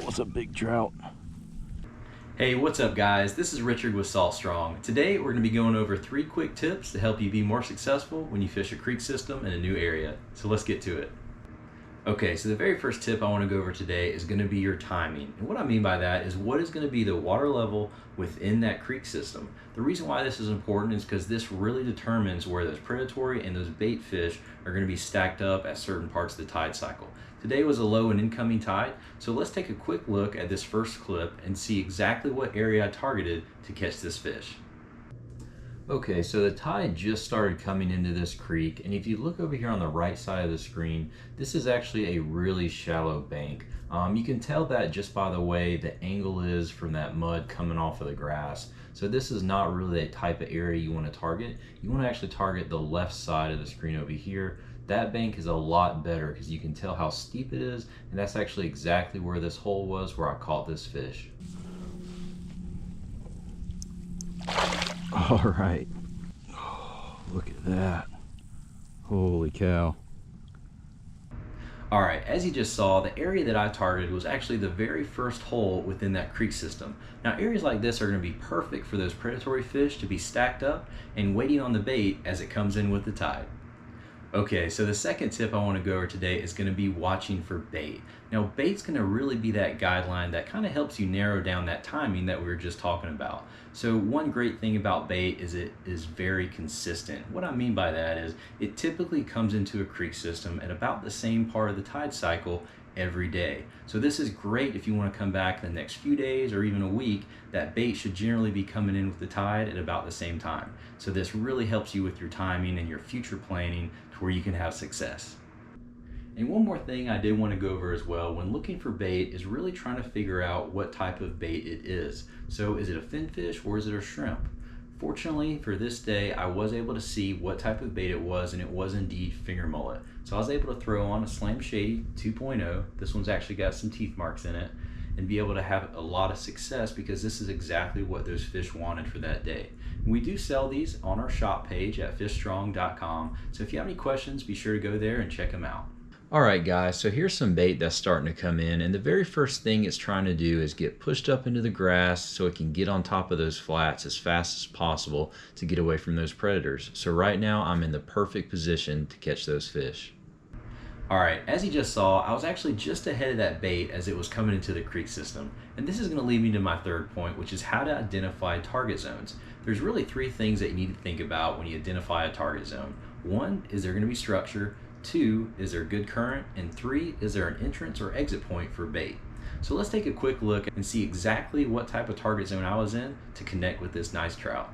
was a big trout. Hey, what's up guys? This is Richard with Salt Strong. Today we're going to be going over 3 quick tips to help you be more successful when you fish a creek system in a new area. So let's get to it. Okay, so the very first tip I want to go over today is going to be your timing. And what I mean by that is what is going to be the water level within that creek system. The reason why this is important is because this really determines where those predatory and those bait fish are going to be stacked up at certain parts of the tide cycle. Today was a low and incoming tide, so let's take a quick look at this first clip and see exactly what area I targeted to catch this fish. Okay, so the tide just started coming into this creek, and if you look over here on the right side of the screen, this is actually a really shallow bank. You can tell that just by the way the angle is from that mud coming off of the grass. So this is not really a type of area you want to target. You want to actually target the left side of the screen over here. That bank is a lot better because you can tell how steep it is, and that's actually exactly where this hole was where I caught this fish. All right. Oh, look at that. Holy cow. All right, as you just saw, the area that I targeted was actually the very first hole within that creek system. Now, areas like this are going to be perfect for those predatory fish to be stacked up and waiting on the bait as it comes in with the tide. Okay, so the second tip I want to go over today is going to be watching for bait. Now, bait's going to really be that guideline that kind of helps you narrow down that timing that we were just talking about. So one great thing about bait is it is very consistent. What I mean by that is it typically comes into a creek system at about the same part of the tide cycle every day. So this is great if you want to come back in the next few days or even a week. That bait should generally be coming in with the tide at about the same time. So this really helps you with your timing and your future planning to where you can have success. And one more thing I did want to go over as well when looking for bait is really trying to figure out what type of bait it is. So is it a finfish or is it a shrimp? Fortunately for this day, I was able to see what type of bait it was, and it was indeed finger mullet. So I was able to throw on a Slam Shady 2.0. This one's actually got some teeth marks in it, and be able to have a lot of success because this is exactly what those fish wanted for that day. And we do sell these on our shop page at fishstrong.com. So if you have any questions, be sure to go there and check them out. Alright guys, so here's some bait that's starting to come in, and the very first thing it's trying to do is get pushed up into the grass so it can get on top of those flats as fast as possible to get away from those predators. So right now I'm in the perfect position to catch those fish. Alright, as you just saw, I was actually just ahead of that bait as it was coming into the creek system. And this is going to lead me to my third point, which is how to identify target zones. There's really 3 things that you need to think about when you identify a target zone. 1, is there going to be structure? 2, is there good current? And 3, is there an entrance or exit point for bait? So let's take a quick look and see exactly what type of target zone I was in to connect with this nice trout.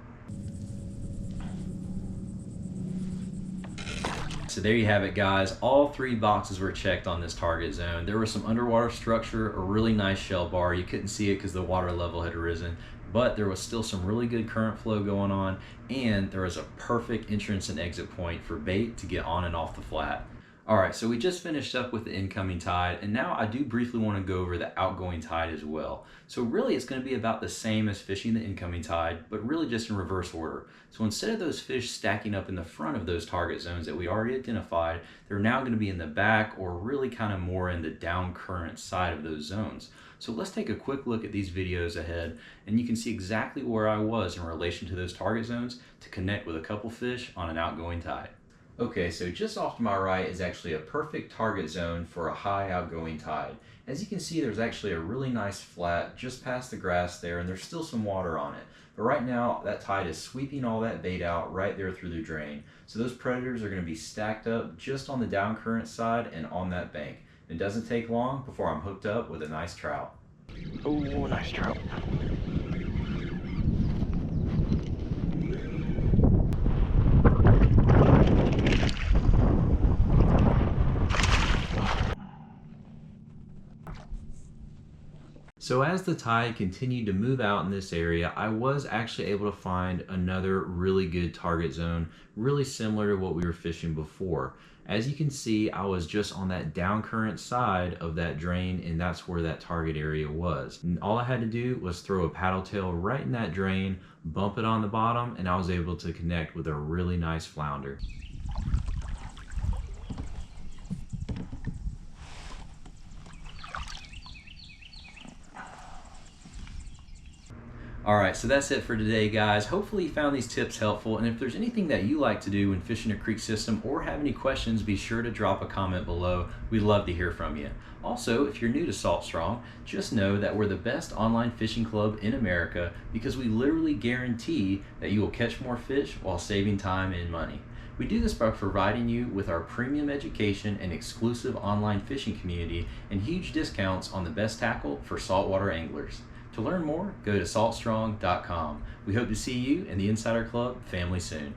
So there you have it guys, all 3 boxes were checked on this target zone. There was some underwater structure, a really nice shell bar. You couldn't see it because the water level had risen, but there was still some really good current flow going on, and there was a perfect entrance and exit point for bait to get on and off the flat. Alright, so we just finished up with the incoming tide, and now I do briefly want to go over the outgoing tide as well. So really it's going to be about the same as fishing the incoming tide, but really just in reverse order. So instead of those fish stacking up in the front of those target zones that we already identified, they're now going to be in the back, or really kind of more in the down current side of those zones. So let's take a quick look at these videos ahead, and you can see exactly where I was in relation to those target zones to connect with a couple fish on an outgoing tide. Okay, so just off to my right is actually a perfect target zone for a high outgoing tide. As you can see, there's actually a really nice flat just past the grass there, and there's still some water on it. But right now, that tide is sweeping all that bait out right there through the drain. So those predators are going to be stacked up just on the down current side and on that bank. It doesn't take long before I'm hooked up with a nice trout. Oh, nice trout. So as the tide continued to move out in this area, I was actually able to find another really good target zone, really similar to what we were fishing before. As you can see, I was just on that down current side of that drain, and that's where that target area was. And all I had to do was throw a paddle tail right in that drain, bump it on the bottom, and I was able to connect with a really nice flounder. All right, so that's it for today, guys. Hopefully you found these tips helpful, and if there's anything that you like to do when fishing a creek system or have any questions, be sure to drop a comment below. We'd love to hear from you. Also, if you're new to Salt Strong, just know that we're the best online fishing club in America because we literally guarantee that you will catch more fish while saving time and money. We do this by providing you with our premium education and exclusive online fishing community and huge discounts on the best tackle for saltwater anglers. To learn more, go to saltstrong.com. We hope to see you in the Insider Club family soon.